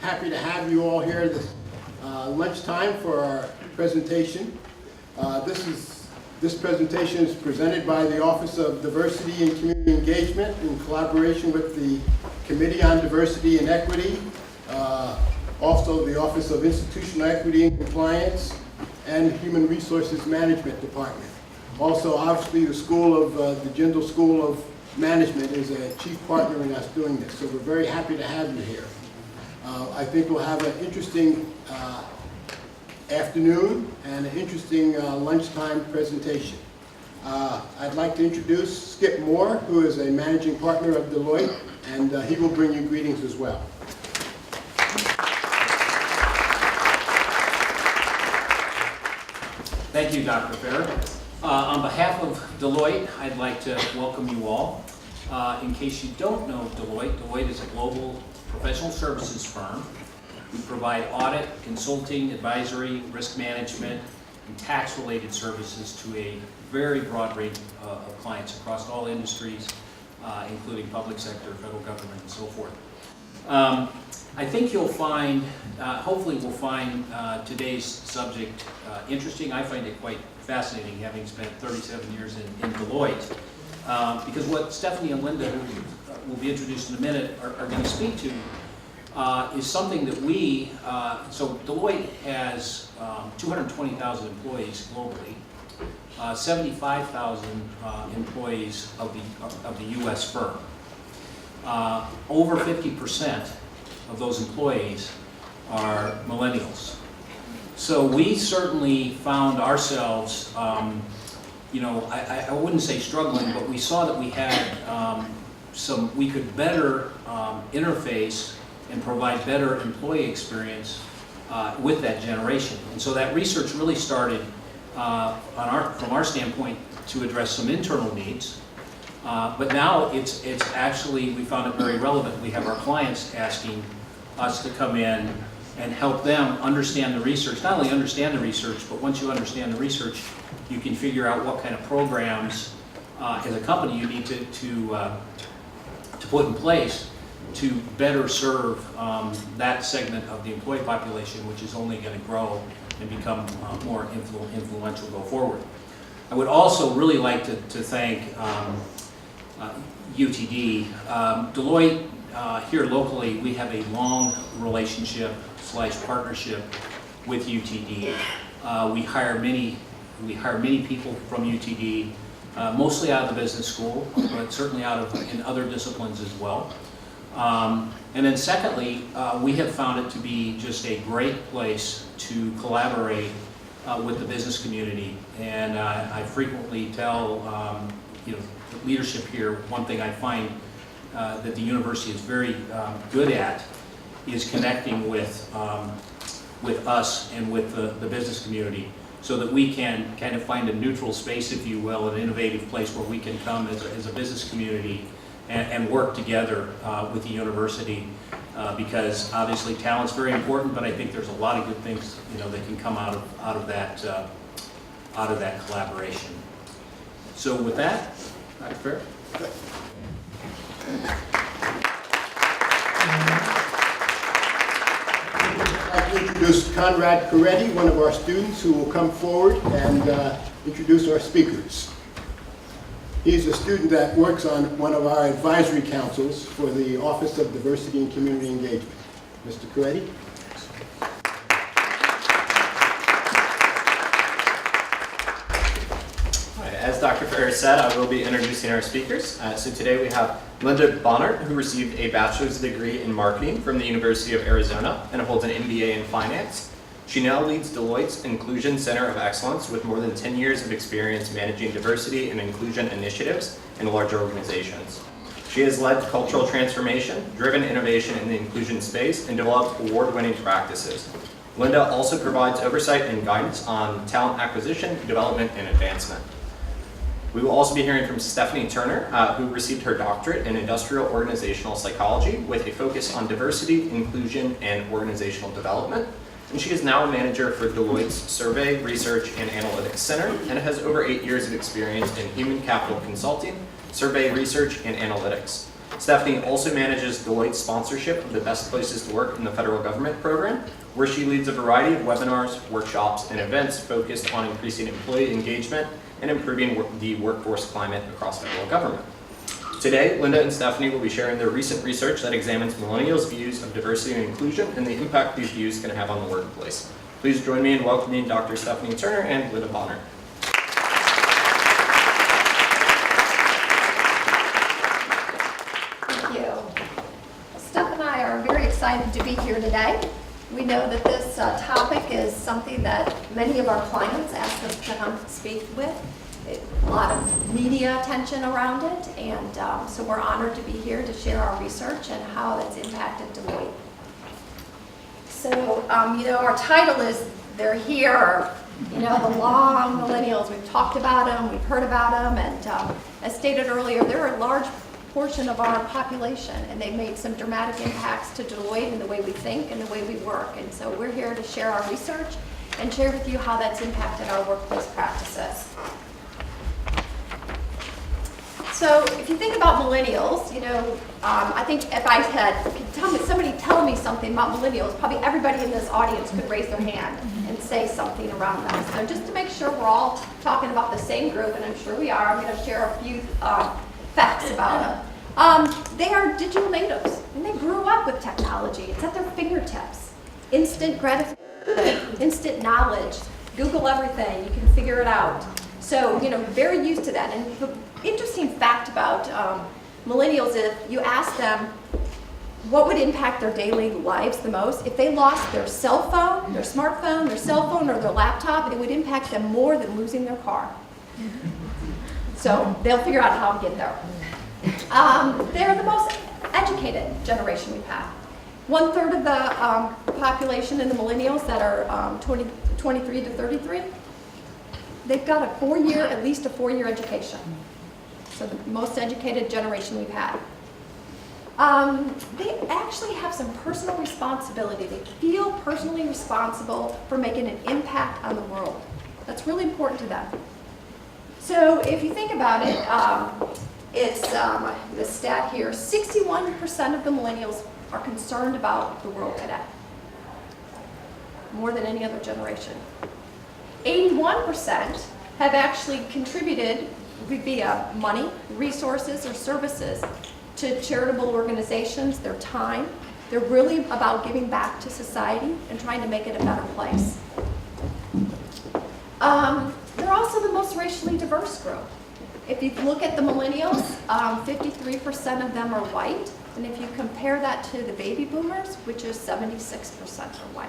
happy to have you all here this lunchtime for our presentation. This presentation is presented by the Office of Diversity and Community Engagement in collaboration with the Committee on Diversity and Equity, also the Office of Institutional Equity and Compliance, and Human Resources Management Department. Also, obviously, the Jindal School of Management is a chief partner in us doing this, so we're very happy to have you here. I think we'll have an interesting afternoon and an interesting lunchtime presentation. I'd like to introduce Skip Moore, who is a managing partner of Deloitte, and he will bring you greetings as well. Thank you, Dr. Fair. On behalf of Deloitte, I'd like to welcome you all. In case you don't know Deloitte is a global professional services firm. We provide audit, consulting, advisory, risk management, and tax-related services to a very broad range of clients across all industries, including public sector, federal government, and so forth. I think you'll find, hopefully we'll find today's subject interesting. I find it quite fascinating, having spent 37 years in Deloitte, because what Stephanie and Linda, who will be introduced in a minute, are going to speak to is something that we, so Deloitte has 220,000 employees globally, 75,000 employees of the U.S. firm. Over 50% of those employees are millennials. So we certainly found ourselves, I wouldn't say struggling, but we saw that we had we could better interface and provide better employee experience with that generation. And so that research really started from our standpoint to address some internal needs. But now it's actually, we found it very relevant. We have our clients asking us to come in and help them understand the research. Not only understand the research, but once you understand the research, you can figure out what kind of programs as a company you need to put in place to better serve that segment of the employee population, which is only going to grow and become more influential go forward. I would also really like to thank UTD. Deloitte, here locally, we have a long relationship / partnership with UTD. We hire many people from UTD, mostly out of the business school, but certainly in other disciplines as well. And then secondly, we have found it to be just a great place to collaborate with the business community. And I frequently tell the leadership here, one thing I find that the university is very good at is connecting with us and with the business community, so that we can kind of find a neutral space, if you will, an innovative place where we can come as a business community and work together with the university, because obviously talent's very important, but I think there's a lot of good things that can come out of that collaboration. So with that, Dr. Fair. I'd like to introduce Conrad Coretti, one of our students, who will come forward and introduce our speakers. He's a student that works on one of our advisory councils for the Office of Diversity and Community Engagement. Mr. Coretti. As Dr. Ferris said, I will be introducing our speakers. So today we have Linda Bonnert, who received a bachelor's degree in marketing from the University of Arizona and holds an MBA in finance. She now leads Deloitte's Inclusion Center of Excellence with more than 10 years of experience managing diversity and inclusion initiatives in larger organizations. She has led cultural transformation, driven innovation in the inclusion space, and developed award-winning practices. Linda also provides oversight and guidance on talent acquisition, development, and advancement. We will also be hearing from Stephanie Turner, who received her doctorate in industrial organizational psychology with a focus on diversity, inclusion, and organizational development. And she is now a manager for Deloitte's Survey, Research, and Analytics Center, and has over 8 years of experience in human capital consulting, survey research, and analytics. Stephanie also manages Deloitte's sponsorship of the Best Places to Work in the Federal Government program, where she leads a variety of webinars, workshops, and events focused on increasing employee engagement and improving the workforce climate across federal government. Today, Linda and Stephanie will be sharing their recent research that examines millennials' views of diversity and inclusion and the impact these views can have on the workplace. Please join me in welcoming Dr. Stephanie Turner and Linda Bonner. Thank you. Steph and I are very excited to be here today. We know that this topic is something that many of our clients ask us to come speak with. A lot of media attention around it, and so we're honored to be here to share our research and how it's impacted Deloitte. So, our title is They're Here, the long millennials. We've talked about them, we've heard about them, and as stated earlier, they're a large portion of our population, and they've made some dramatic impacts to Deloitte in the way we think and the way we work. And so we're here to share our research and share with you how that's impacted our workplace practices. So if you think about millennials, I think if I had somebody tell me something about millennials, probably everybody in this audience could raise their hand and say something around that. So just to make sure we're all talking about the same group, and I'm sure we are, I'm going to share a few facts about them. They are digital natives, and they grew up with technology. It's at their fingertips. Instant gratification, instant knowledge. Google everything, you can figure it out. So, very used to that. And the interesting fact about millennials is if you ask them what would impact their daily lives the most, if they lost their cell phone, their smartphone, their cell phone, or their laptop, it would impact them more than losing their car. So they'll figure out how to get there. They're the most educated generation we've had. 1/3 of the population in the millennials that are 23 to 33, they've got at least a four-year education. So the most educated generation we've had. They actually have some personal responsibility. They feel personally responsible for making an impact on the world. That's really important to them. So if you think about it, it's the stat here, 61% of the millennials are concerned about the world today, more than any other generation. 81% have actually contributed via money, resources, or services to charitable organizations, their time. They're really about giving back to society and trying to make it a better place. They're also the most racially diverse group. If you look at the millennials, 53% of them are white, and if you compare that to the baby boomers, which is 76% are white.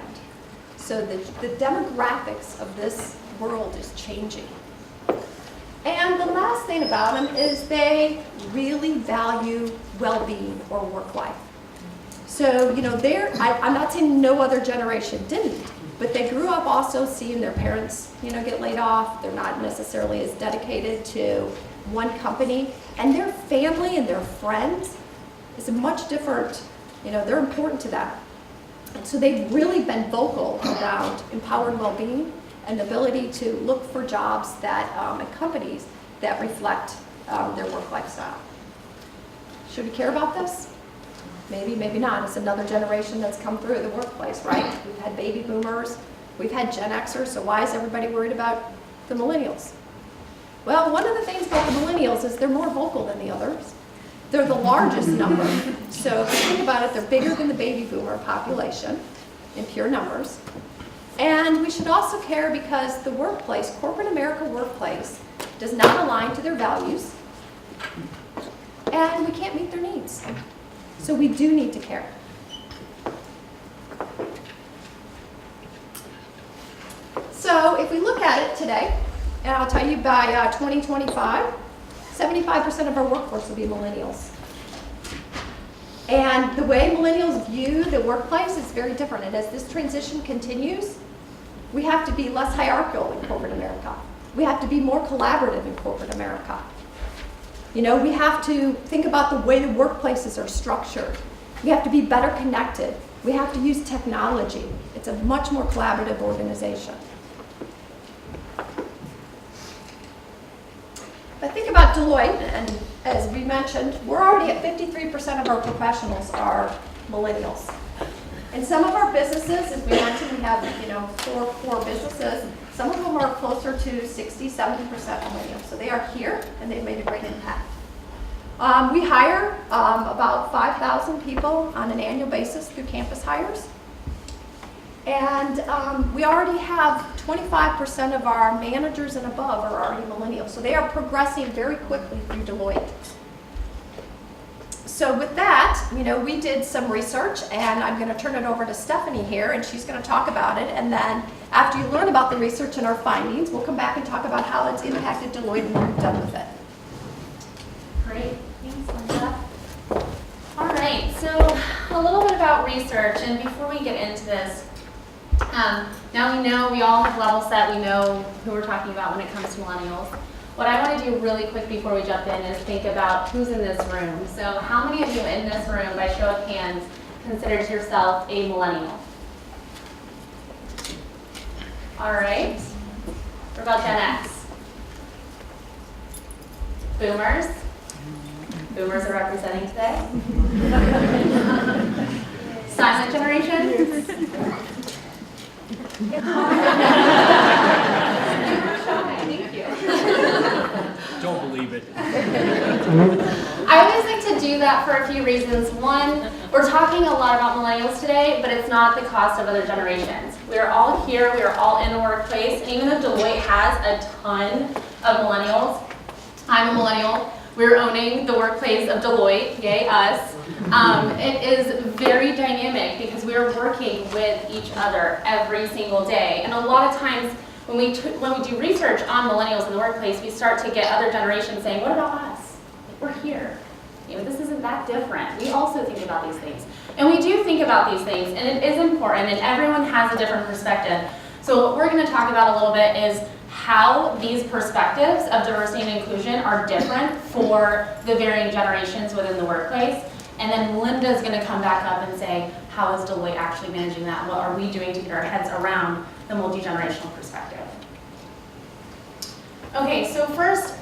So the demographics of this world is changing. And the last thing about them is they really value well-being or work life. So, I'm not saying no other generation didn't, but they grew up also seeing their parents, get laid off. They're not necessarily as dedicated to one company. And their family and their friends is a much different, they're important to them. And so they've really been vocal around empowered well-being and the ability to look for jobs that, and companies that reflect their work lifestyle. Should we care about this? Maybe, maybe not. It's another generation that's come through the workplace, right? We've had baby boomers, we've had Gen Xers, so why is everybody worried about the millennials? Well, one of the things about the millennials is they're more vocal than the others. They're the largest number. So if you think about it, they're bigger than the baby boomer population in pure numbers. And we should also care because the workplace, corporate America workplace, does not align to their values, and we can't meet their needs. So we do need to care. So if we look at it today, and I'll tell you by 2025, 75% of our workforce will be millennials. And the way millennials view the workplace is very different. And as this transition continues, we have to be less hierarchical in corporate America. We have to be more collaborative in corporate America. We have to think about the way the workplaces are structured. We have to be better connected. We have to use technology. It's a much more collaborative organization. But think about Deloitte, and as we mentioned, we're already at 53% of our professionals are millennials. In some of our businesses, as we mentioned, we have, four businesses. Some of them are closer to 60, 70% millennials. So they are here and they've made a great impact. We hire about 5,000 people on an annual basis through campus hires. And we already have 25% of our managers and above are already millennials. So they are progressing very quickly through Deloitte. So with that, we did some research, and I'm going to turn it over to Stephanie here, and she's going to talk about it. And then after you learn about the research and our findings, we'll come back and talk about how it's impacted Deloitte and what we've done with it. Great, thanks, Linda. All right, so a little bit about research, and before we get into this, now we know we all have level set, we know who we're talking about when it comes to millennials. What I want to do really quick before we jump in is think about who's in this room. So how many of you in this room, by show of hands, considers yourself a millennial? All right. What about Gen X? Boomers? Boomers are representing today. Silent generation? Thank you. Don't believe it. I always like to do that for a few reasons. One, we're talking a lot about millennials today, but it's not the cost of other generations. We are all here, we are all in the workplace, and even though Deloitte has a ton of millennials, I'm a millennial, we're owning the workplace of Deloitte, yay us. It is very dynamic because we are working with each other every single day. And a lot of times when we do research on millennials in the workplace, we start to get other generations saying, what about us? We're here. This isn't that different. We also think about these things. And we do think about these things, and it is important, and everyone has a different perspective. So what we're going to talk about a little bit is how these perspectives of diversity and inclusion are different for the varying generations within the workplace. And then Linda's going to come back up and say, how is Deloitte actually managing that? What are we doing to get our heads around the multi-generational perspective? Okay, so first,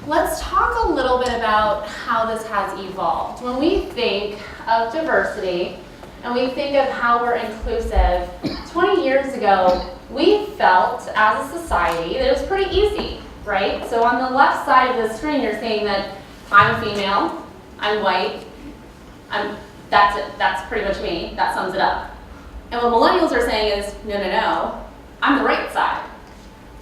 let's talk a little bit about how this has evolved. When we think of diversity and we think of how we're inclusive, 20 years ago, we felt as a society that it was pretty easy, right? So on the left side of the screen, you're saying that I'm a female, I'm white, that's it, that's pretty much me, that sums it up. And what millennials are saying is, no, I'm the right side.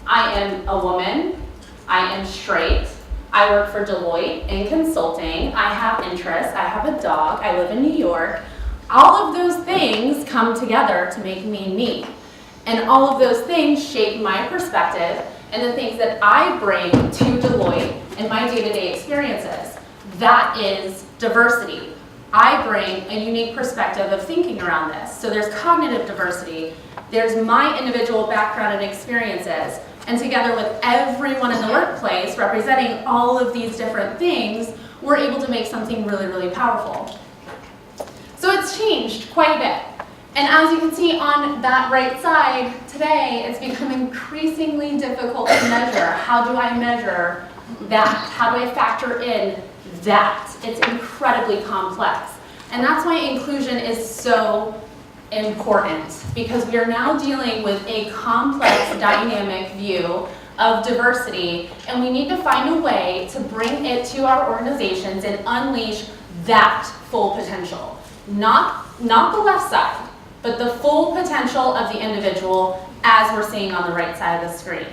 I am a woman, I am straight, I work for Deloitte in consulting, I have interests, I have a dog, I live in New York. All of those things come together to make me me. And all of those things shape my perspective and the things that I bring to Deloitte in my day-to-day experiences. That is diversity. I bring a unique perspective of thinking around this. So there's cognitive diversity, there's my individual background and experiences, and together with everyone in the workplace representing all of these different things, we're able to make something really, really powerful. So it's changed quite a bit. And as you can see on that right side today, it's become increasingly difficult to measure. How do I measure that? How do I factor in that? It's incredibly complex. And that's why inclusion is so important, because we are now dealing with a complex, dynamic view of diversity, and we need to find a way to bring it to our organizations and unleash that full potential. Not the left side, but the full potential of the individual as we're seeing on the right side of the screen.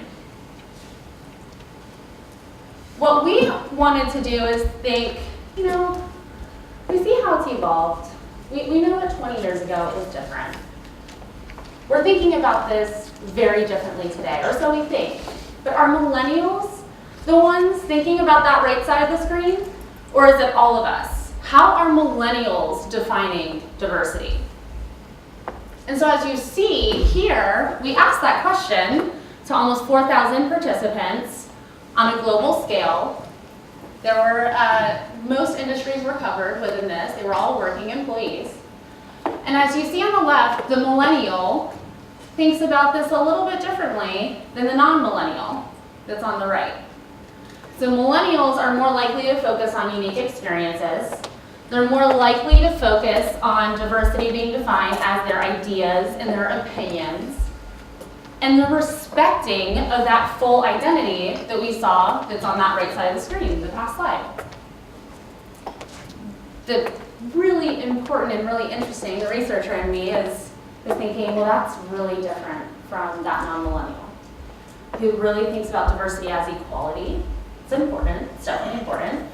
What we wanted to do is think, we see how it's evolved. We know that 20 years ago it was different. We're thinking about this very differently today, or so we think. But are millennials the ones thinking about that right side of the screen? Or is it all of us? How are millennials defining diversity? And so as you see here, we asked that question to almost 4,000 participants on a global scale. There were, most industries were covered within this. They were all working employees. And as you see on the left, the millennial thinks about this a little bit differently than the non-millennial that's on the right. So millennials are more likely to focus on unique experiences. They're more likely to focus on diversity being defined as their ideas and their opinions. And the respecting of that full identity that we saw that's on that right side of the screen, the past slide. The really important and really interesting, the researcher in me is thinking, well, that's really different from that non-millennial who really thinks about diversity as equality. It's important, it's definitely important.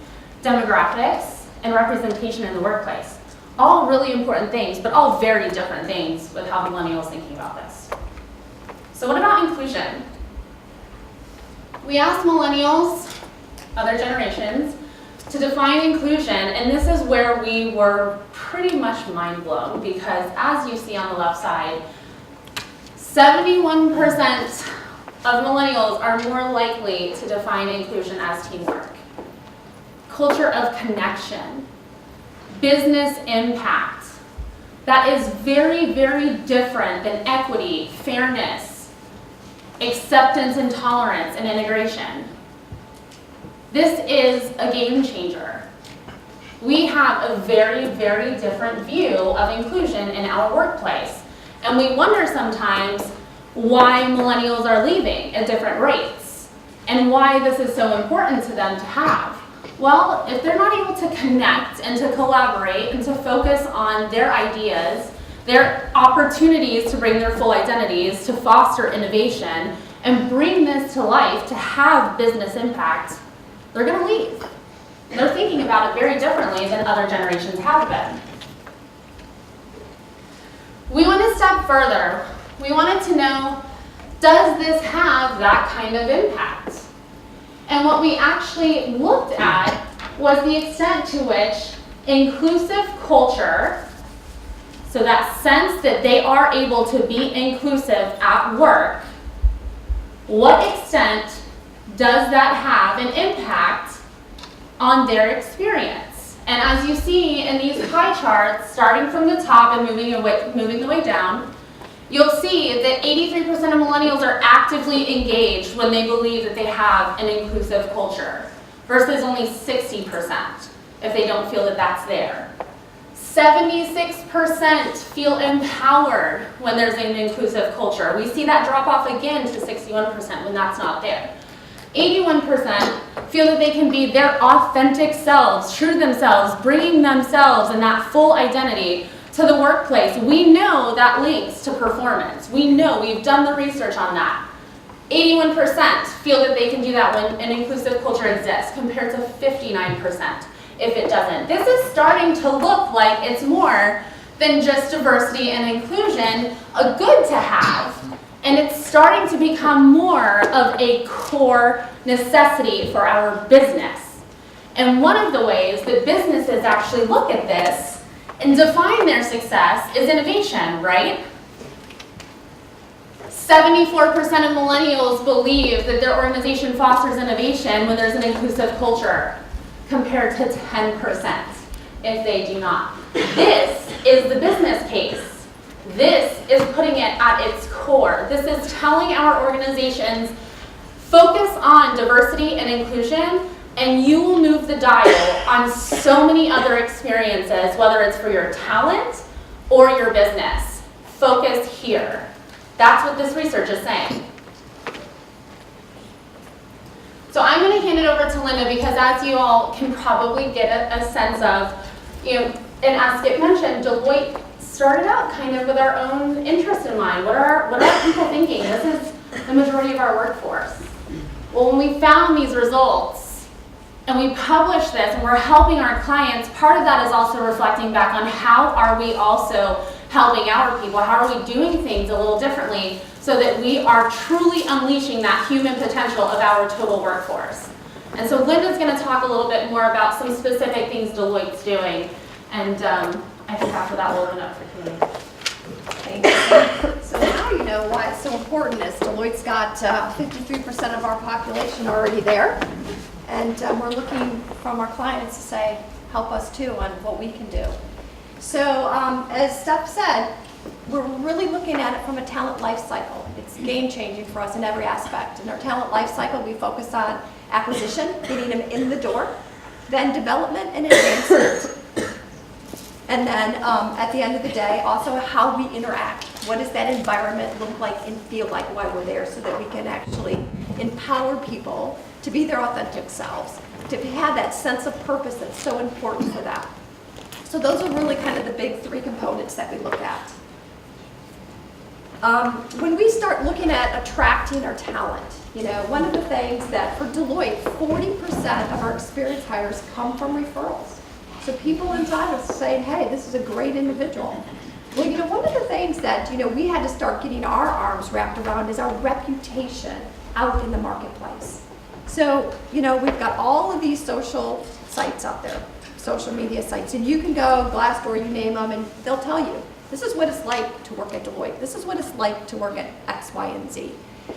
Demographics and representation in the workplace. All really important things, but all very different things with how millennials thinking about this. So what about inclusion? We asked millennials, other generations, to define inclusion, and this is where we were pretty much mind blown because as you see on the left side, 71% of millennials are more likely to define inclusion as teamwork, culture of connection, business impact. That is very, very different than equity, fairness, acceptance and tolerance, and integration. This is a game changer. We have a very, very different view of inclusion in our workplace. And we wonder sometimes why millennials are leaving at different rates and why this is so important to them to have. Well, if they're not able to connect and to collaborate and to focus on their ideas, their opportunities to bring their full identities, to foster innovation, and bring this to life, to have business impact, they're going to leave. They're thinking about it very differently than other generations have been. We went a step further. We wanted to know, does this have that kind of impact? And what we actually looked at was the extent to which inclusive culture, so that sense that they are able to be inclusive at work, what extent does that have an impact on their experience? And as you see in these pie charts, starting from the top and moving the way down, you'll see that 83% of millennials are actively engaged when they believe that they have an inclusive culture, versus only 60% if they don't feel that that's there. 76% feel empowered when there's an inclusive culture. We see that drop off again to 61% when that's not there. 81% feel that they can be their authentic selves, true to themselves, bringing themselves and that full identity to the workplace. We know that links to performance. We know, we've done the research on that. 81% feel that they can do that when an inclusive culture exists, compared to 59% if it doesn't. This is starting to look like it's more than just diversity and inclusion, a good to have, and it's starting to become more of a core necessity for our business. And one of the ways that businesses actually look at this and define their success is innovation, right? 74% of millennials believe that their organization fosters innovation when there's an inclusive culture, compared to 10% if they do not. This is the business case. This is putting it at its core. This is telling our organizations, focus on diversity and inclusion, and you will move the dial on so many other experiences, whether it's for your talent or your business. Focus here. That's what this research is saying. So I'm going to hand it over to Linda because, as you all can probably get a sense of, and as Skip mentioned, Deloitte started out kind of with our own interest in mind. What are people thinking? This is the majority of our workforce. Well, when we found these results and we published this and we're helping our clients, part of that is also reflecting back on how are we also helping our people? How are we doing things a little differently so that we are truly unleashing that human potential of our total workforce? And so Linda's going to talk a little bit more about some specific things Deloitte's doing, and I think after that we'll open up for Q&A. Thank you. So now you know why it's so important is Deloitte's got 53% of our population already there, and we're looking from our clients to say, help us too on what we can do. So as Steph said, we're really looking at it from a talent life cycle. It's game changing for us in every aspect. In our talent life cycle, we focus on acquisition, getting them in the door, then development and advancement. And then at the end of the day, also how we interact. What does that environment look like and feel like while we're there, so that we can actually empower people to be their authentic selves, to have that sense of purpose that's so important for them. So those are really kind of the big three components that we look at. When we start looking at attracting our talent, one of the things that for Deloitte, 40% of our experienced hires come from referrals. So people inside us saying, hey, this is a great individual. Well, one of the things that, we had to start getting our arms wrapped around is our reputation out in the marketplace. So, we've got all of these social sites out there, social media sites, and you can go, Glassdoor, you name them, and they'll tell you, this is what it's like to work at Deloitte. This is what it's like to work at X, Y, and Z.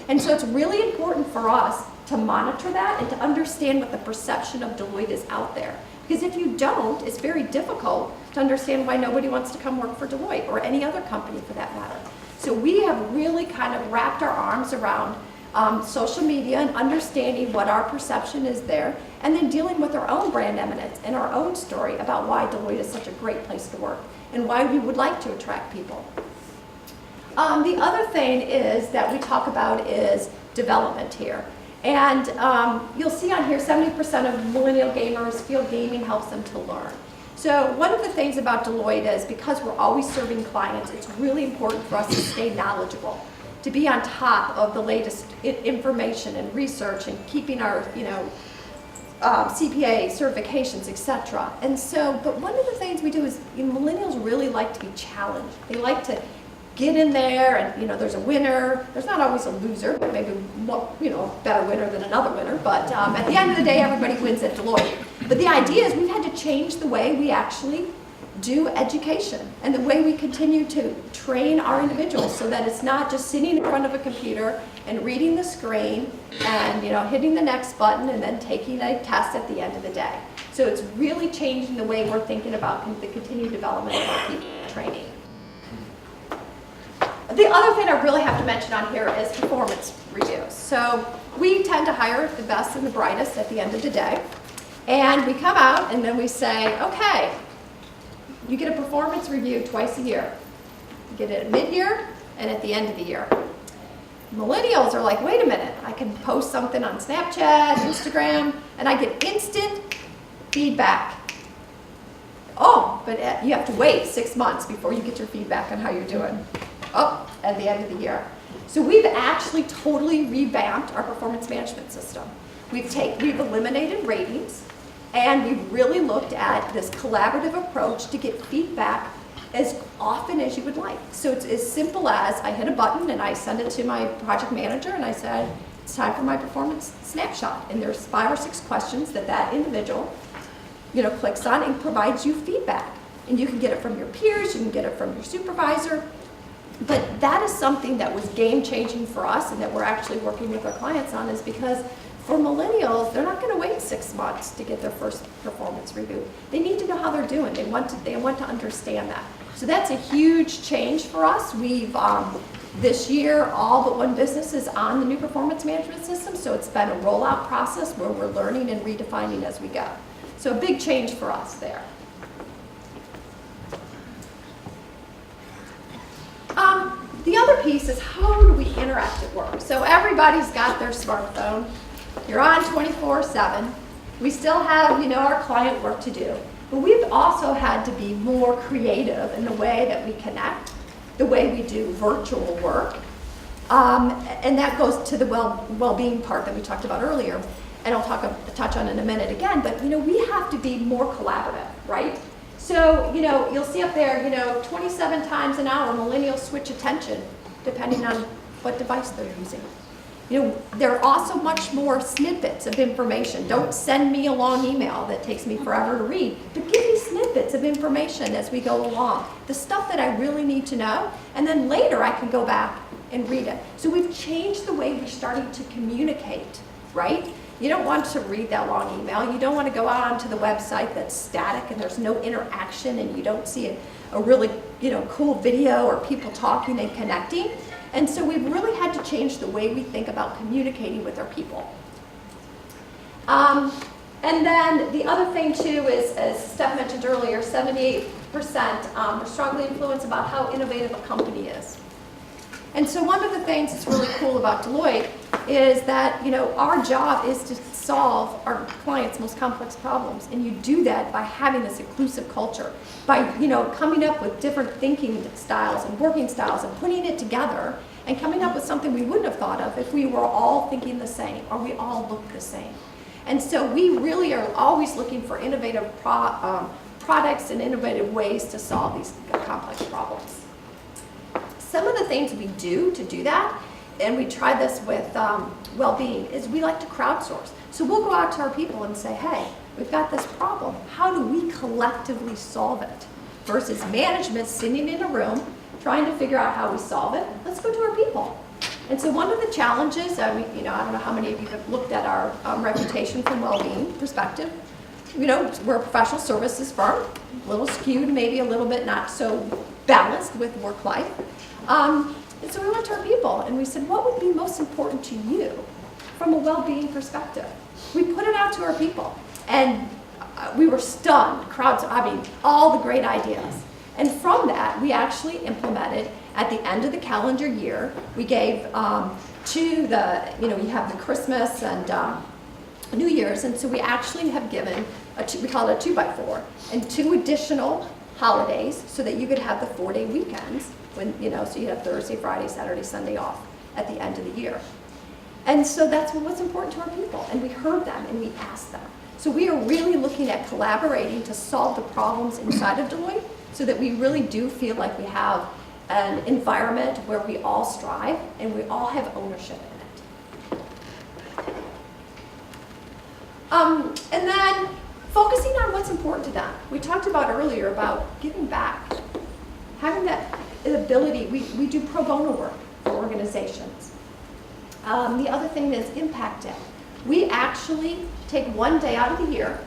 And so it's really important for us to monitor that and to understand what the perception of Deloitte is out there. Because if you don't, it's very difficult to understand why nobody wants to come work for Deloitte or any other company for that matter. So we have really kind of wrapped our arms around social media and understanding what our perception is there, and then dealing with our own brand eminence and our own story about why Deloitte is such a great place to work and why we would like to attract people. The other thing is that we talk about is development here. And you'll see on here 70% of millennial gamers feel gaming helps them to learn. So one of the things about Deloitte is because we're always serving clients, it's really important for us to stay knowledgeable, to be on top of the latest information and research and keeping our CPA certifications, etc. And so, but one of the things we do is millennials really like to be challenged. They like to get in there and, there's a winner. There's not always a loser, but maybe, better winner than another winner. But at the end of the day, everybody wins at Deloitte. But the idea is we've had to change the way we actually do education and the way we continue to train our individuals so that it's not just sitting in front of a computer and reading the screen and, hitting the next button and then taking a test at the end of the day. So it's really changing the way we're thinking about the continued development of our people training. The other thing I really have to mention on here is performance reviews. So we tend to hire the best and the brightest at the end of the day. And we come out and then we say, okay, you get a performance review twice a year. You get it at mid-year and at the end of the year. Millennials are like, wait a minute, I can post something on Snapchat, Instagram, and I get instant feedback. Oh, but you have to wait 6 months before you get your feedback on how you're doing. Oh, at the end of the year. So we've actually totally revamped our performance management system. We've eliminated ratings, and we've really looked at this collaborative approach to get feedback as often as you would like. So it's as simple as I hit a button and I send it to my project manager and I said, it's time for my performance snapshot. And there's 5 or 6 questions that individual clicks on and provides you feedback. And you can get it from your peers, you can get it from your supervisor. But that is something that was game-changing for us and that we're actually working with our clients on, is because for millennials, they're not going to wait 6 months to get their first performance review. They need to know how they're doing. They want to understand that. So that's a huge change for us. We've, this year, all but one business is on the new performance management system, so it's been a rollout process where we're learning and redefining as we go. So a big change for us there. The other piece is how do we interact at work? So everybody's got their smartphone. You're on 24/7. We still have, our client work to do. But we've also had to be more creative in the way that we connect, the way we do virtual work. And that goes to the well-being part that we talked about earlier. And I'll touch on in a minute again. But, we have to be more collaborative, right? So, you'll see up there, 27 times an hour, millennials switch attention, depending on what device they're using. There are also much more snippets of information. Don't send me a long email that takes me forever to read, but give me snippets of information as we go along. The stuff that I really need to know, and then later I can go back and read it. So we've changed the way we're starting to communicate, right? You don't want to read that long email. You don't want to go out onto the website that's static and there's no interaction and you don't see a really, cool video or people talking and connecting. And so we've really had to change the way we think about communicating with our people. And then the other thing too is, as Steph mentioned earlier, 78% are strongly influenced about how innovative a company is. And so one of the things that's really cool about Deloitte is that, our job is to solve our clients' most complex problems. And you do that by having this inclusive culture, by, coming up with different thinking styles and working styles and putting it together and coming up with something we wouldn't have thought of if we were all thinking the same or we all looked the same. And so we really are always looking for innovative products and innovative ways to solve these complex problems. Some of the things we do to do that, and we tried this with well-being, is we like to crowdsource. So we'll go out to our people and say, hey, we've got this problem. How do we collectively solve it? Versus management sitting in a room trying to figure out how we solve it. Let's go to our people. And so one of the challenges, I don't know how many of you have looked at our reputation from well-being perspective. We're a professional services firm, a little skewed, maybe a little bit not so balanced with work-life. And so we went to our people and we said, what would be most important to you from a well-being perspective? We put it out to our people and we were stunned, all the great ideas. And from that, we actually implemented at the end of the calendar year, we gave to the, you have the Christmas and New Year's, and so we actually have given, we call it a 2x4, and 2 additional holidays so that you could have the 4-day weekends, when, so you have Thursday, Friday, Saturday, Sunday off at the end of the year. And so that's what's important to our people, and we heard them and we asked them. So we are really looking at collaborating to solve the problems inside of Deloitte so that we really do feel like we have an environment where we all strive and we all have ownership in it. And then focusing on what's important to them. We talked about earlier about giving back, having that ability. We do pro bono work for organizations. The other thing is Impact Day. We actually take one day out of the year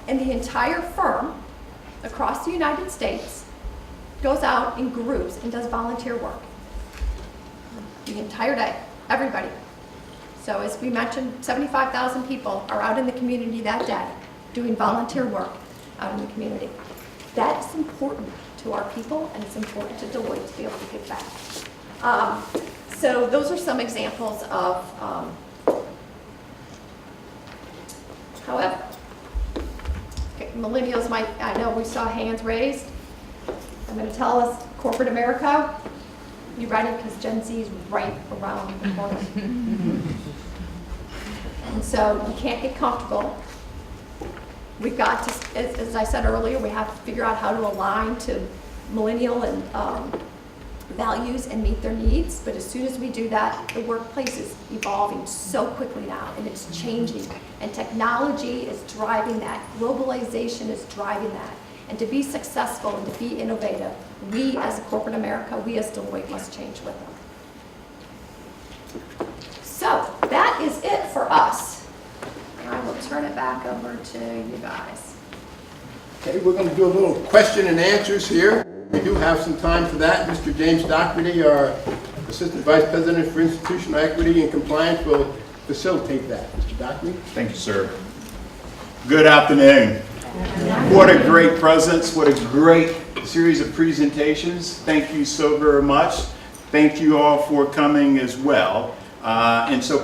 and the entire firm across the United States goes out in groups and does volunteer work. The entire day, everybody. So as we mentioned, 75,000 people are out in the community that day doing volunteer work out in the community. That is important to our people and it's important to Deloitte to be able to give back. So those are some examples of, however, okay, millennials might, I know we saw hands raised. I'm going to tell us, corporate America, you ready? Because Gen Z is right around the corner. And so you can't get comfortable. We've got to, as I said earlier, we have to figure out how to align to millennial and values and meet their needs. But as soon as we do that, the workplace is evolving so quickly now, and it's changing. And technology is driving that. Globalization is driving that. And to be successful and to be innovative, we as a corporate America, we as Deloitte must change with them. So that is it for us. And I will turn it back over to you guys. Okay, we're going to do a little question and answers here. We do have some time for that. Mr. James Doherty, our Assistant Vice President for Institutional Equity and Compliance, will facilitate that. Mr. Doherty? Thank you, sir. Good afternoon. What a great presence. What a great series of presentations. Thank you so very much. Thank you all for coming as well. And so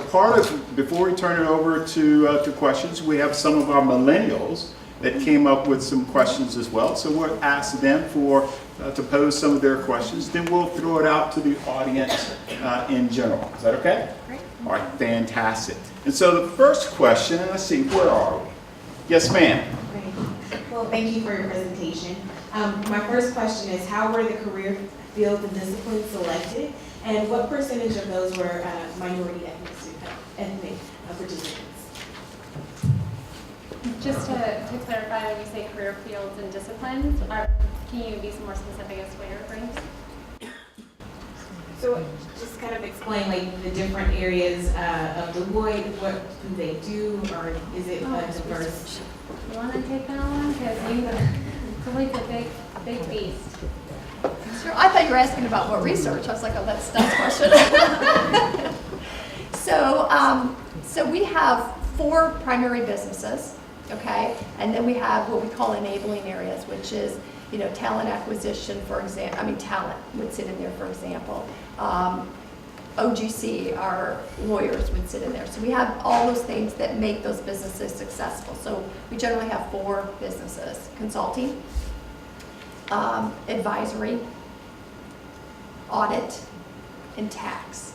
before we turn it over to questions, we have some of our millennials that came up with some questions as well. So we'll ask them to pose some of their questions. Then we'll throw it out to the audience in general. Is that okay? Great. All right, fantastic. And so the first question, and let's see, where are we? Yes, ma'am. Great. Well, thank you for your presentation. My first question is, how were the career fields and disciplines selected? And what percentage of those were minority ethnic participants? Just to clarify, when you say career fields and disciplines, can you be some more specific as to what you're referring to? So just kind of explain like the different areas of Deloitte, what do they do, or is it diverse? You want to take that one? Because Deloitte's a big Big beast. Sure. I thought you were asking about what research. I was like, oh, that's Steph's question. So we have 4 primary businesses, okay? And then we have what we call enabling areas, which is, you know, talent acquisition, for example. I mean, talent would sit in there, for example. OGC, our lawyers would sit in there. So we have all those things that make those businesses successful. So we generally have 4 businesses: consulting, advisory, audit, and tax.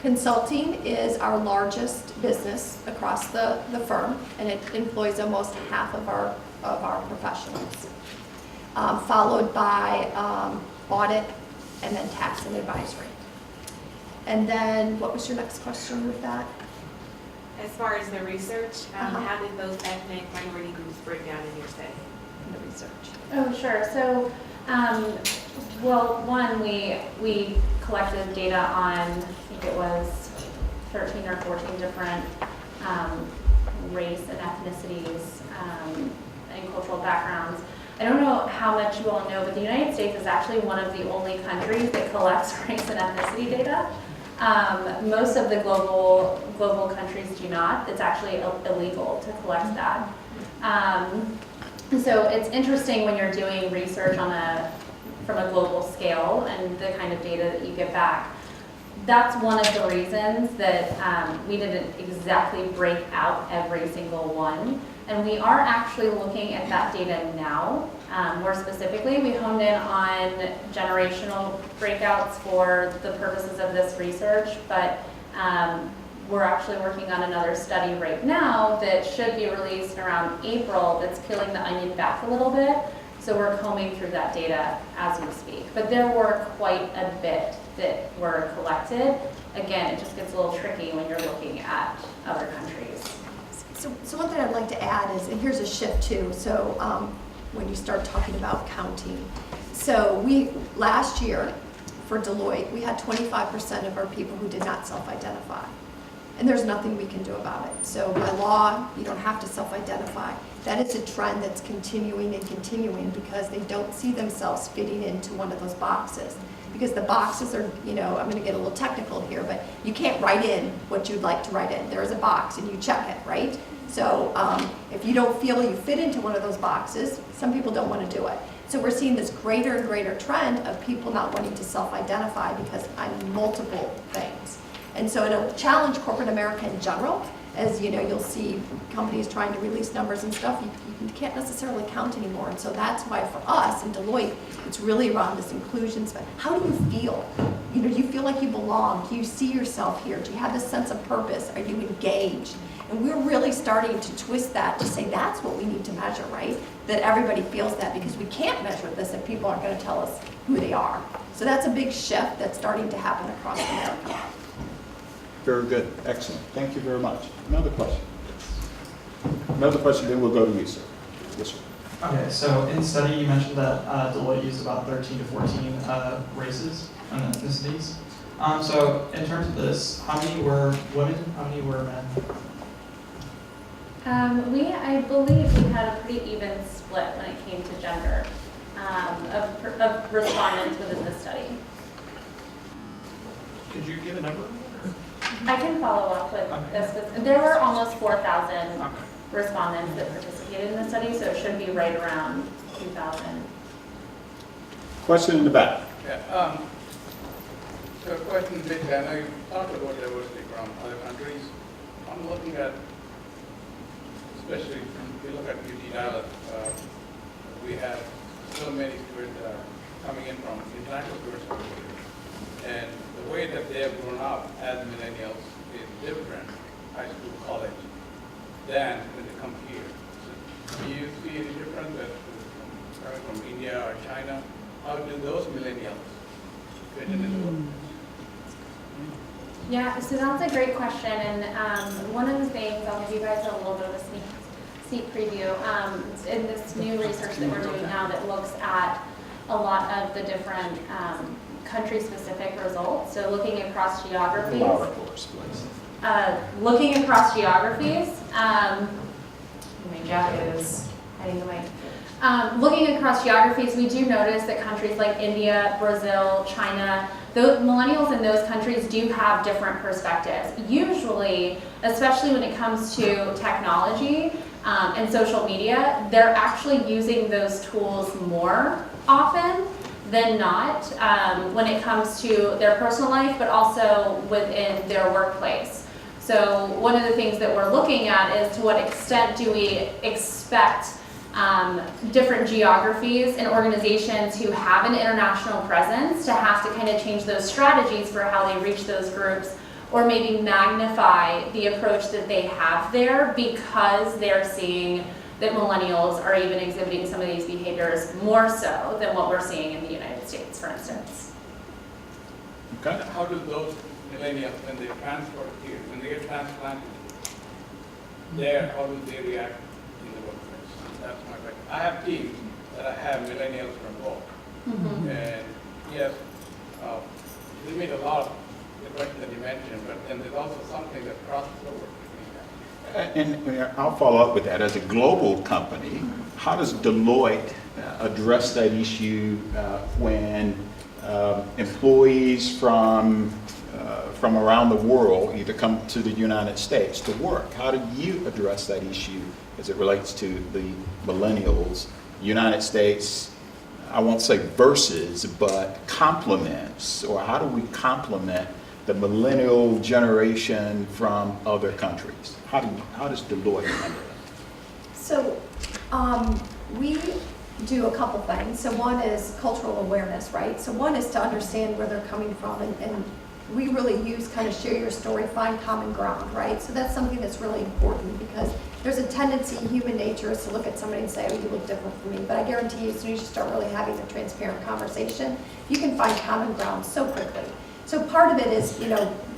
Consulting is our largest business across the firm, and it employs almost half of our professionals. Followed by audit, and then tax and advisory. And then, what was your next question with that? As far as the research, how did those ethnic minority groups break down in your study? In the research. Oh, sure. So, well, one, we collected data on, I think it was 13 or 14 different race and ethnicities and cultural backgrounds. I don't know how much you all know, but the United States is actually one of the only countries that collects race and ethnicity data. Most of the global countries do not. It's actually illegal to collect that. So it's interesting when you're doing research from a global scale and the kind of data that you get back. That's one of the reasons that we didn't exactly break out every single one. And we are actually looking at that data now. More specifically, we honed in on generational breakouts for the purposes of this research, but we're actually working on another study right now that should be released around April that's peeling the onion back a little bit. So we're combing through that data as we speak. But there were quite a bit that were collected. Again, it just gets a little tricky when you're looking at other countries. So one thing I'd like to add is, and here's a shift too, so when you start talking about counting. So last year for Deloitte, we had 25% of our people who did not self-identify. And there's nothing we can do about it. So by law, you don't have to self-identify. That is a trend that's continuing and continuing because they don't see themselves fitting into one of those boxes. Because the boxes are, you know, I'm going to get a little technical here, but you can't write in what you'd like to write in. There is a box and you check it, right? So if you don't feel you fit into one of those boxes, some people don't want to do it. So we're seeing this greater and greater trend of people not wanting to self-identify because I'm multiple things. And so it'll challenge corporate America in general. As you know, you'll see companies trying to release numbers and stuff. You can't necessarily count anymore. And so that's why for us in Deloitte, it's really around this inclusion space. How do you feel? You know, do you feel like you belong? Do you see yourself here? Do you have this sense of purpose? Are you engaged? And we're really starting to twist that to say that's what we need to measure, right? That everybody feels that, because we can't measure this if people aren't going to tell us who they are. So that's a big shift that's starting to happen across America. Very good. Excellent. Thank you very much. Another question. Another question, then we'll go to you, sir. Yes, sir. Okay, so in the study you mentioned that Deloitte used about 13 to 14 races and ethnicities. So in terms of this, how many were women, how many were men? I believe we had a pretty even split when it came to gender of respondents within the study. Could you give a number? I can follow up with this. There were almost 4,000 respondents that participated in the study, so it should be right around 2,000. Question in the back. Yeah, so a question, which I know you talked about diversity from other countries. I'm looking at, especially if you look at UT Dallas, we have so many students coming in from international students. And the way that they have grown up as millennials is different, high school, college, than when they come here. So do you see any difference coming from India or China? How do those millennials fit in the world? Yeah, so that's a great question, and one of the things, I'll give you guys a little bit of a sneak preview, in this new research that we're doing now that looks at a lot of the different country-specific results, so looking across geographies. Looking across geographies, my jacket is hiding away. Looking across geographies, we do notice that countries like India, Brazil, China, those millennials in those countries do have different perspectives. Usually, especially when it comes to technology and social media, they're actually using those tools more often than not when it comes to their personal life, but also within their workplace. So one of the things that we're looking at is to what extent do we expect different geographies and organizations who have an international presence to have to kind of change those strategies for how they reach those groups, or maybe magnify the approach that they have there because they're seeing that millennials are even exhibiting some of these behaviors more so than what we're seeing in the United States, for instance. Okay. How do those millennials, when they transfer here, when they get transplanted there, how do they react in the workplace? That's my question. I have teams that I have millennials from both. Mm-hmm. And yes, they made a lot of the question that you mentioned, but then there's also something that crosses over. And I'll follow up with that. As a global company, how does Deloitte address that issue when employees from around the world either come to the United States to work? How do you address that issue as it relates to the millennials, United States, I won't say versus, but complements, or how do we complement the millennial generation from other countries? How does Deloitte handle it? So we do a couple things. So one is cultural awareness, right? So one is to understand where they're coming from, and we really use kind of share your story, find common ground, right? So that's something that's really important, because there's a tendency in human nature is to look at somebody and say, oh, you look different from me. But I guarantee you, as soon as you start really having a transparent conversation, you can find common ground so quickly. So part of it is,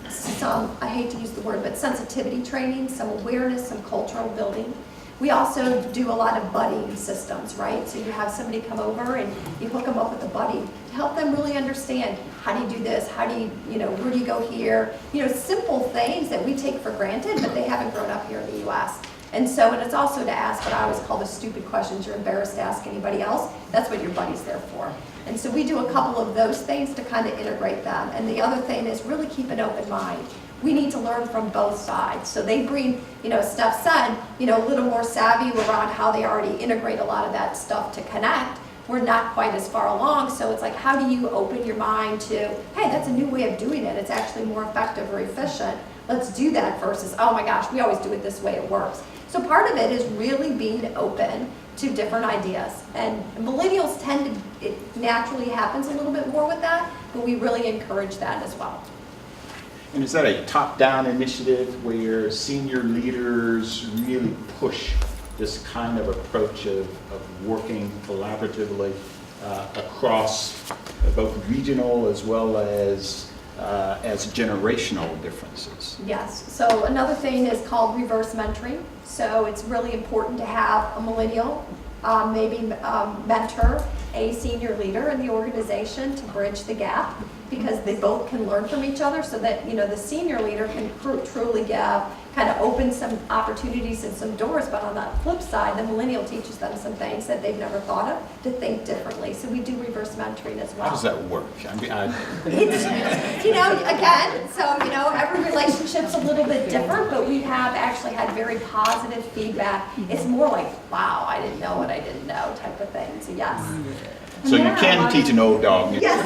some, I hate to use the word, but sensitivity training, some awareness, some cultural building. We also do a lot of buddying systems, right? So you have somebody come over and you hook them up with a buddy to help them really understand, how do you do this? How do you, where do you go here? Simple things that we take for granted, but they haven't grown up here in the U.S. And it's also to ask what I always call the stupid questions you're embarrassed to ask anybody else. That's what your buddy's there for. And so we do a couple of those things to kind of integrate them. And the other thing is really keep an open mind. We need to learn from both sides. So they bring, Steph said, a little more savvy around how they already integrate a lot of that stuff to connect. We're not quite as far along. So it's like, how do you open your mind to, hey, that's a new way of doing it. It's actually more effective or efficient. Let's do that versus, oh my gosh, we always do it this way, it works. So part of it is really being open to different ideas. And millennials it naturally happens a little bit more with that, but we really encourage that as well. And is that a top-down initiative where senior leaders really push this kind of approach of working collaboratively across both regional as well as generational differences? Yes. So another thing is called reverse mentoring. So it's really important to have a millennial maybe mentor a senior leader in the organization to bridge the gap, because they both can learn from each other, so that the senior leader can truly kind of open some opportunities and some doors. But on the flip side, the millennial teaches them some things that they've never thought of, to think differently. So we do reverse mentoring as well. How does that work? It's, again, so, every relationship's a little bit different, but we have actually had very positive feedback. It's more like, wow, I didn't know what I didn't know type of thing. So yes. So you can teach an old dog. Yes.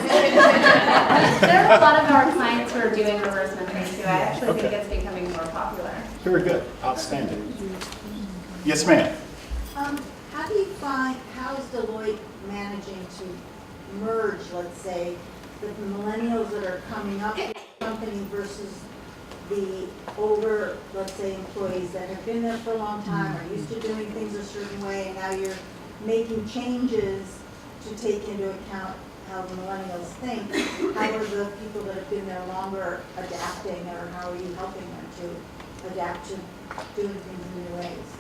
There are a lot of our clients who are doing reverse mentoring too. I actually think it's becoming more popular. Very good. Outstanding. Yes, ma'am. How do you how is Deloitte managing to merge, let's say, the millennials that are coming up to the company versus the older, let's say, employees that have been there for a long time, are used to doing things a certain way, and now you're making changes to take into account how the millennials think? How are the people that have been there longer adapting, or how are you helping them to adapt to doing things in new ways?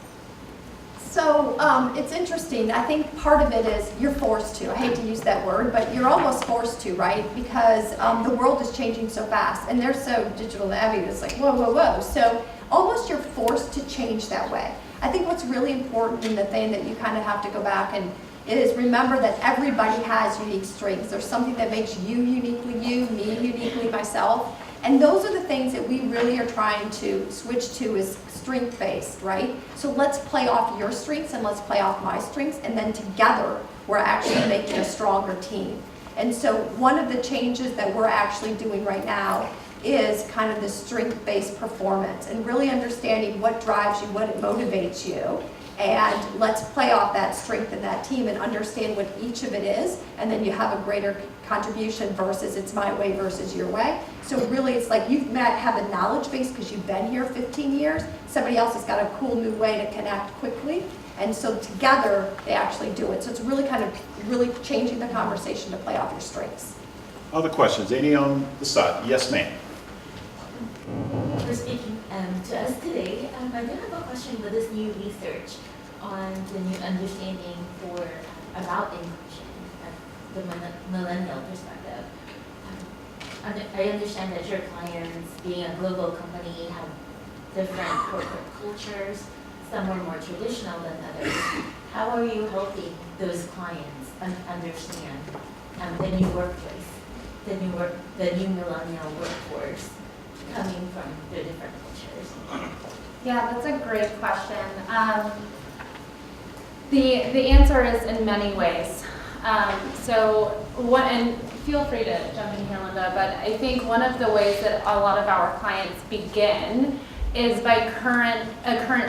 So it's interesting. I think part of it is you're forced to. I hate to use that word, but you're almost forced to, right? Because the world is changing so fast, and they're so digital savvy. It's like, whoa, whoa, whoa. So almost you're forced to change that way. I think what's really important in the thing that you kind of have to go back and is remember that everybody has unique strengths. There's something that makes you uniquely you, me uniquely myself. And those are the things that we really are trying to switch to is strength-based, right? So let's play off your strengths and let's play off my strengths, and then together we're actually making a stronger team. And so one of the changes that we're actually doing right now is kind of the strength-based performance and really understanding what drives you, what motivates you, and let's play off that strength in that team and understand what each of it is, and then you have a greater contribution versus it's my way versus your way. So really it's like you might have a knowledge base because you've been here 15 years, somebody else has got a cool new way to connect quickly, and so together they actually do it. So it's really kind of really changing the conversation to play off your strengths. Other questions? Any on the side? Yes, ma'am. For speaking to us today. I do have a question with this new research on the new understanding about inclusion, the millennial perspective. I understand that your clients, being a global company, have different corporate cultures. Some are more traditional than others. How are you helping those clients understand the new workplace, the new millennial workforce coming from the different cultures? Yeah, that's a great question. The answer is in many ways. And feel free to jump in here, Linda, but I think one of the ways that a lot of our clients begin is by a current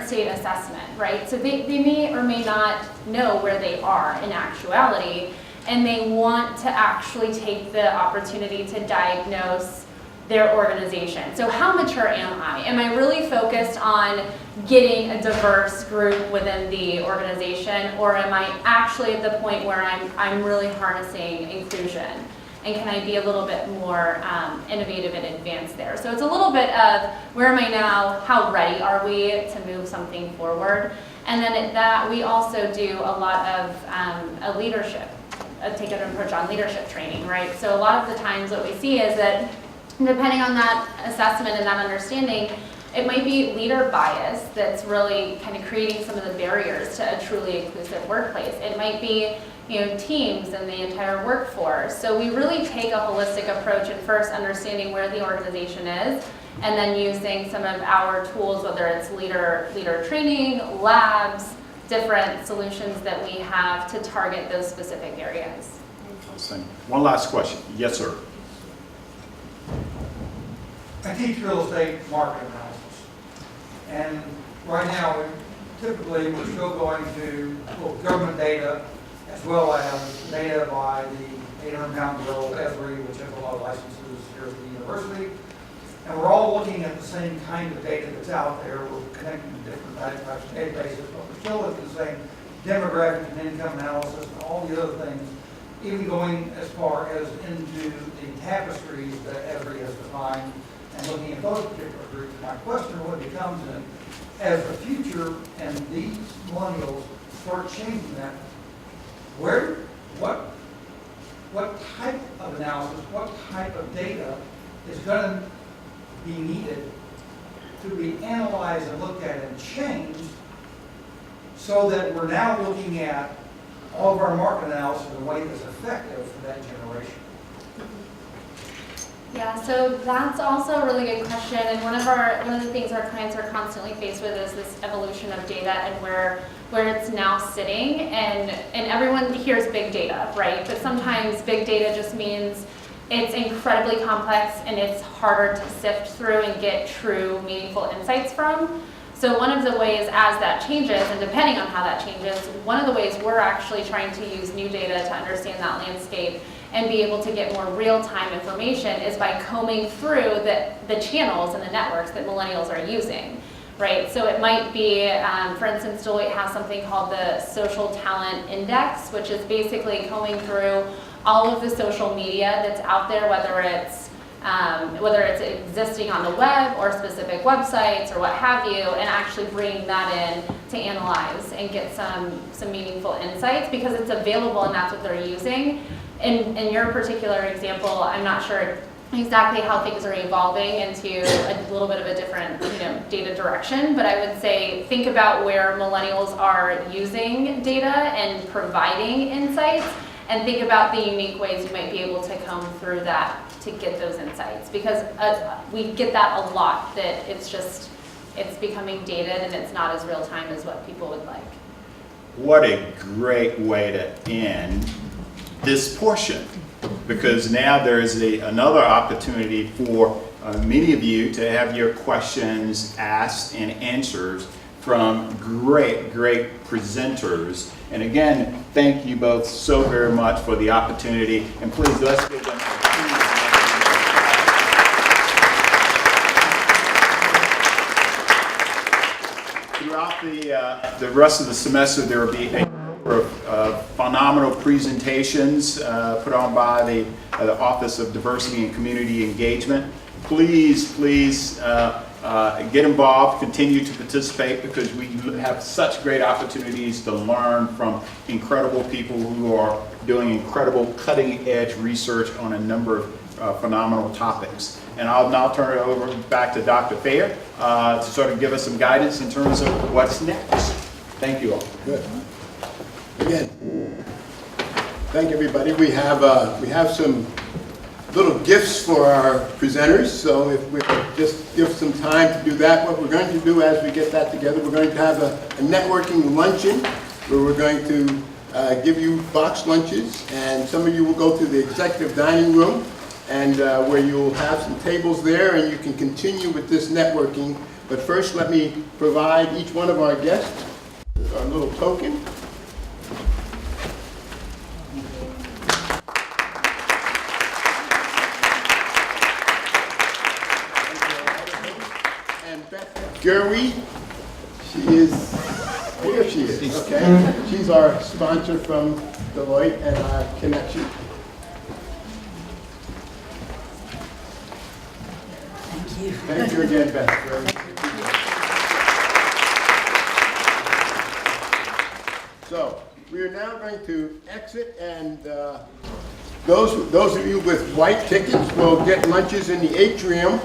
state assessment, right? So they may or may not know where they are in actuality, and they want to actually take the opportunity to diagnose their organization. So how mature am I? Am I really focused on getting a diverse group within the organization, or am I actually at the point where I'm really harnessing inclusion? And can I be a little bit more innovative and advanced there? So it's a little bit of where am I now, how ready are we to move something forward? And then at that, we also do a lot of take an approach on leadership training, right? So a lot of the times what we see is that depending on that assessment and that understanding, it might be leader bias that's really kind of creating some of the barriers to a truly inclusive workplace. It might be, teams and the entire workforce. So we really take a holistic approach in first understanding where the organization is, and then using some of our tools, whether it's leader training, labs, different solutions that we have to target those specific areas. One last question. Yes, sir. I teach real estate market analysis, and right now typically we're still going to government data as well as data by the 800-pound gorilla, Xers, which has a lot of licenses here at the university, and we're all looking at the same kind of data that's out there. We're connecting to different types of databases, but we're still looking at the same demographic and income analysis and all the other things, even going as far as into the tapestries that Xers has defined, and looking at those particular groups. My question really becomes then, as the future and these millennials start changing that, what type of analysis, what type of data is going to be needed to be analyzed and looked at and changed so that we're now looking at all of our market analysis in a way that's effective for that generation? Yeah, so that's also a really good question, and one of the things our clients are constantly faced with is this evolution of data and where it's now sitting, and everyone hears big data, right? But sometimes big data just means it's incredibly complex and it's harder to sift through and get true, meaningful insights from. So one of the ways as that changes, and depending on how that changes, one of the ways we're actually trying to use new data to understand that landscape and be able to get more real-time information is by combing through the channels and the networks that millennials are using, right? So it might be, for instance, Deloitte has something called the Social Talent Index, which is basically combing through all of the social media that's out there, whether it's existing on the web or specific websites or what have you, and actually bringing that in to analyze and get some meaningful insights because it's available and that's what they're using. In your particular example, I'm not sure exactly how things are evolving into a little bit of a different, data direction. But I would say think about where millennials are using data and providing insights, and think about the unique ways you might be able to come through that to get those insights. Because we get that a lot, that it's becoming dated and it's not as real time as what people would like. What a great way to end this portion, because now there is another opportunity for many of you to have your questions asked and answered from great presenters. And again, thank you both so very much for the opportunity, and please let's give them a huge. Throughout the rest of the semester, there will be a number of phenomenal presentations put on by the Office of Diversity and Community Engagement. Please get involved, continue to participate, because we have such great opportunities to learn from incredible people who are doing incredible cutting-edge research on a number of phenomenal topics. And I'll now turn it over back to Dr. Fair to sort of give us some guidance in terms of what's next. Thank you all. Good. Again, thank everybody. We have some little gifts for our presenters, so if we could just give some time to do that. What we're going to do as we get that together, we're going to have a networking luncheon where we're going to give you box lunches, and some of you will go to the executive dining room, and where you'll have some tables there, and you can continue with this networking. But first, let me provide each one of our guests our little token. And Beth Gerwie, here she is, okay? She's our sponsor from Deloitte and our connection. Thank you again, Beth. So we are now going to exit, and those of you with white tickets will get lunches in the atrium,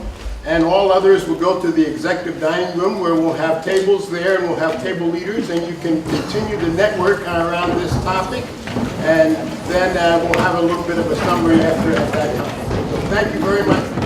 and all others will go to the executive dining room where we'll have tables there, and we'll have table leaders, and you can continue to network around this topic, and then we'll have a little bit of a summary after at that time. So thank you very much for